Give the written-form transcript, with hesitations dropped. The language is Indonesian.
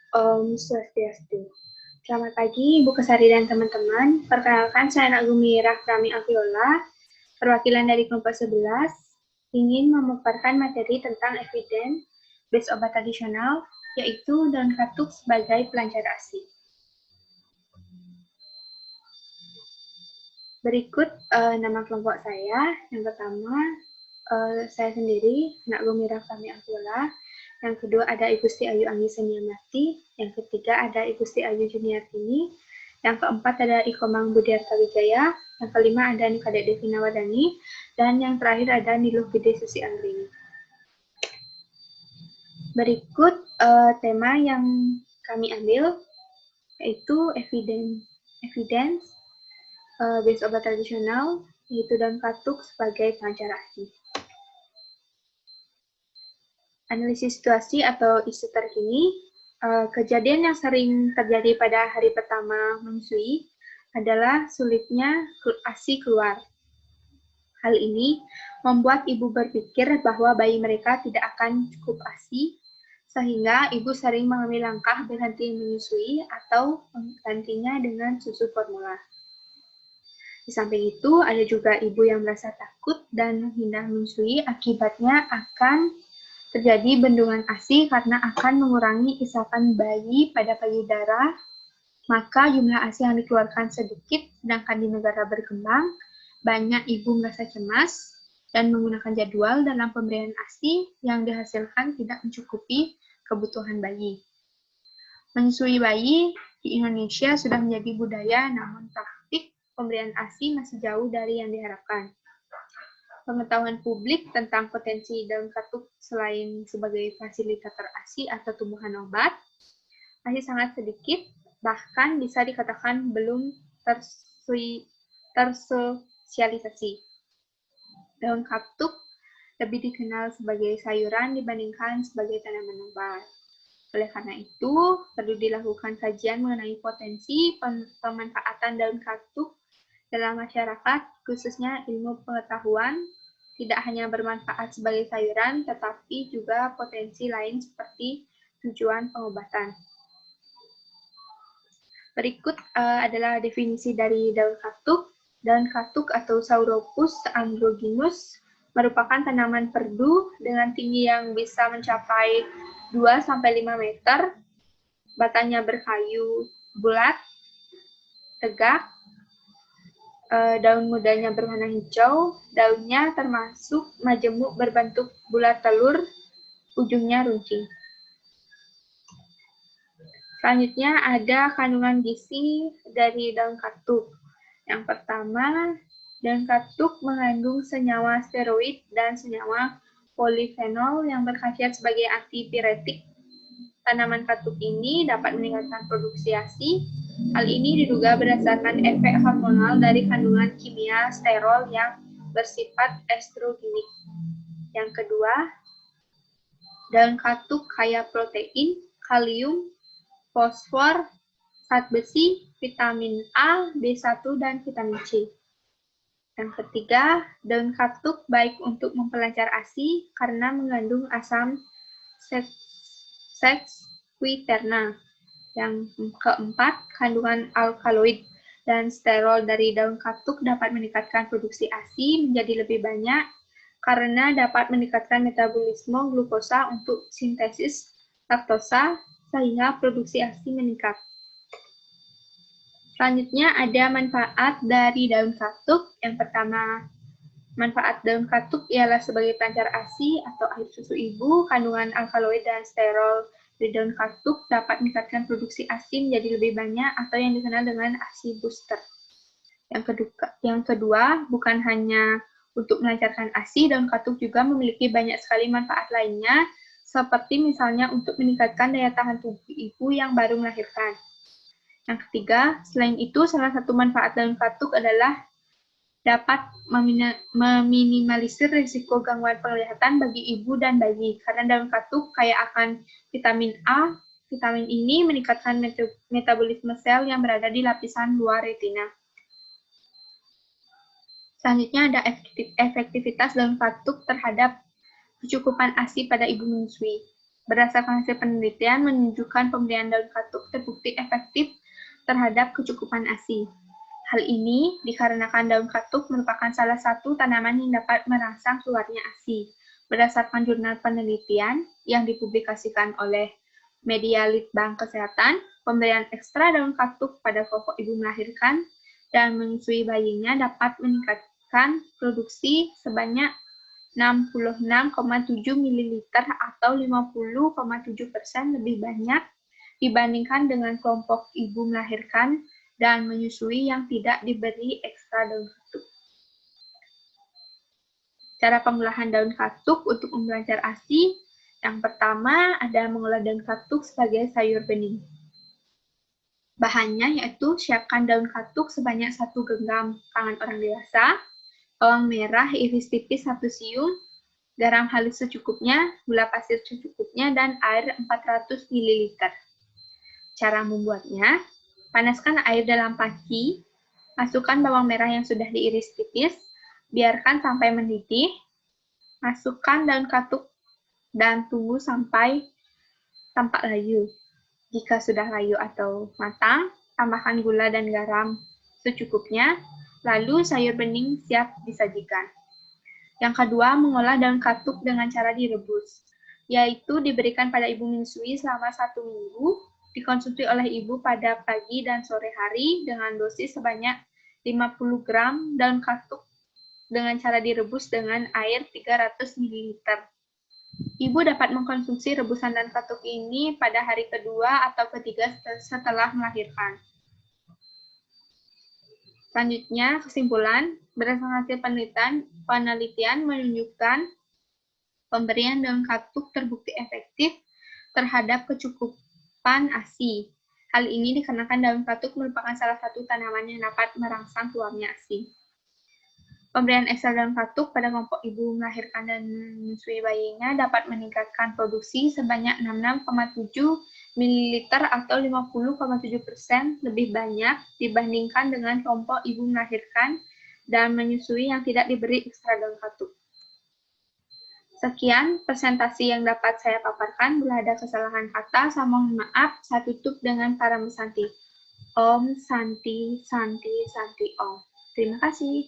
Om Swastiastu. Selamat pagi, Ibu Kesari dan teman-teman. Perkenalkan, saya Nak Gumirah Prami Aviola, perwakilan dari kelompok 11, ingin memaparkan materi tentang evidence based obat tradisional, yaitu daun katuk sebagai pelancar ASI. Berikut nama kelompok saya. Yang pertama, saya sendiri, Nak Gumirah Prami Aviola. Yang kedua ada Ibu Sri Ayu Anggi Seniamati, yang ketiga ada Ibu Sri Ayu Juniartini, yang keempat ada Iko Mang Budiarta Wijaya, yang kelima ada Nikade Devina Wadani, dan yang terakhir ada Niluh Gede Susi Anggrini. Berikut tema yang kami ambil, yaitu evidence based obat tradisional, yaitu daun katuk sebagai pelancar ASI. Analisis situasi atau isu terkini, kejadian yang sering terjadi pada hari pertama menyusui adalah sulitnya ASI keluar. Hal ini membuat ibu berpikir bahwa bayi mereka tidak akan cukup ASI, sehingga ibu sering mengambil langkah berhenti menyusui atau menggantinya dengan susu formula. Di samping itu, ada juga ibu yang merasa takut dan menghindar menyusui, akibatnya akan terjadi bendungan ASI karena akan mengurangi isapan bayi pada payudara, maka jumlah ASI yang dikeluarkan sedikit, sedangkan di negara berkembang, banyak ibu merasa cemas dan menggunakan jadwal dalam pemberian ASI yang dihasilkan tidak mencukupi kebutuhan bayi. Menyusui bayi di Indonesia sudah menjadi budaya, namun praktik pemberian ASI masih jauh dari yang diharapkan. Pengetahuan publik tentang potensi daun katuk selain sebagai fasilitator ASI atau tumbuhan obat masih sangat sedikit, bahkan bisa dikatakan belum tersosialisasi. Daun katuk lebih dikenal sebagai sayuran dibandingkan sebagai tanaman obat. Oleh karena itu, perlu dilakukan kajian mengenai potensi pemanfaatan daun katuk dalam masyarakat, khususnya ilmu pengetahuan, tidak hanya bermanfaat sebagai sayuran, tetapi juga potensi lain seperti tujuan pengobatan. Berikut adalah definisi dari daun katuk. Daun katuk atau Sauropus androgynus merupakan tanaman perdu dengan tinggi yang bisa mencapai 2-5 meter, batangnya berkayu bulat, tegak, daun mudanya berwarna hijau, daunnya termasuk majemuk berbentuk bulat telur, ujungnya runcing. Selanjutnya ada kandungan gizi dari daun katuk. Yang pertama, daun katuk mengandung senyawa steroid dan senyawa polifenol yang berkhasiat sebagai antipiretik. Tanaman katuk ini dapat meningkatkan produksi ASI. Hal ini diduga berdasarkan efek hormonal dari kandungan kimia sterol yang bersifat estrogenik. Yang kedua, daun katuk kaya protein, kalium, fosfor, zat besi, vitamin A, B1, dan vitamin C. Yang ketiga, daun katuk baik untuk mempelancar ASI karena mengandung asam sesquiterna. Yang keempat, kandungan alkaloid dan sterol dari daun katuk dapat meningkatkan produksi ASI menjadi lebih banyak karena dapat meningkatkan metabolisme glukosa untuk sintesis laktosa sehingga produksi ASI meningkat. Selanjutnya ada manfaat dari daun katuk. Yang pertama, manfaat daun katuk ialah sebagai pelancar ASI atau air susu ibu. Kandungan alkaloid dan sterol dari daun katuk dapat meningkatkan produksi ASI menjadi lebih banyak atau yang dikenal dengan ASI booster. Yang kedua, bukan hanya untuk melancarkan ASI, daun katuk juga memiliki banyak sekali manfaat lainnya, seperti misalnya untuk meningkatkan daya tahan tubuh ibu yang baru melahirkan. Yang ketiga, selain itu, salah satu manfaat daun katuk adalah dapat meminimalisir risiko gangguan penglihatan bagi ibu dan bayi, karena daun katuk kaya akan vitamin A. Vitamin ini meningkatkan metabolisme sel yang berada di lapisan luar retina. Selanjutnya ada efektivitas daun katuk terhadap kecukupan ASI pada ibu menyusui. Berdasarkan hasil penelitian menunjukkan pemberian daun katuk terbukti efektif terhadap kecukupan ASI. Hal ini dikarenakan daun katuk merupakan salah satu tanaman yang dapat merangsang keluarnya ASI. Berdasarkan jurnal penelitian yang dipublikasikan oleh media Litbang Kesehatan, pemberian ekstra daun katuk pada kelompok ibu melahirkan dan menyusui bayinya dapat meningkatkan produksi sebanyak 66,7 ml atau 50,7% lebih banyak dibandingkan dengan kelompok ibu melahirkan dan menyusui yang tidak diberi ekstra daun katuk. Cara pengolahan daun katuk untuk memelancar ASI, yang pertama ada mengolah daun katuk sebagai sayur bening. Bahannya yaitu siapkan daun katuk sebanyak 1 genggam tangan orang dewasa, bawang merah iris tipis 1 siung, garam halus secukupnya, gula pasir secukupnya, dan air 400 ml. Cara membuatnya, panaskan air dalam panci, masukkan bawang merah yang sudah diiris tipis, biarkan sampai mendidih, masukkan daun katuk, dan tunggu sampai tampak layu. Jika sudah layu atau matang, tambahkan gula dan garam secukupnya, lalu sayur bening siap disajikan. Yang kedua, mengolah daun katuk dengan cara direbus, yaitu diberikan pada ibu menyusui selama 1 minggu, dikonsumsi oleh ibu pada pagi dan sore hari dengan dosis sebanyak 50 gram daun katuk dengan cara direbus dengan air 300 ml. Ibu dapat mengkonsumsi rebusan daun katuk ini pada hari kedua atau ketiga setelah melahirkan. Selanjutnya, kesimpulan, berdasarkan hasil penelitian menunjukkan pemberian daun katuk terbukti efektif terhadap kecukupan ASI. Hal ini dikarenakan daun katuk merupakan salah satu tanaman yang dapat merangsang keluarnya ASI. Pemberian ekstra daun katuk pada kelompok ibu melahirkan dan menyusui bayinya dapat meningkatkan produksi sebanyak 66,7 ml atau 50,7% lebih banyak dibandingkan dengan kelompok ibu melahirkan dan menyusui yang tidak diberi ekstra daun katuk. Sekian presentasi yang dapat saya paparkan. Bila ada kesalahan kata, saya mohon maaf. Saya tutup dengan Parama Santi. Om Santi Santi Santi Om. Terima kasih.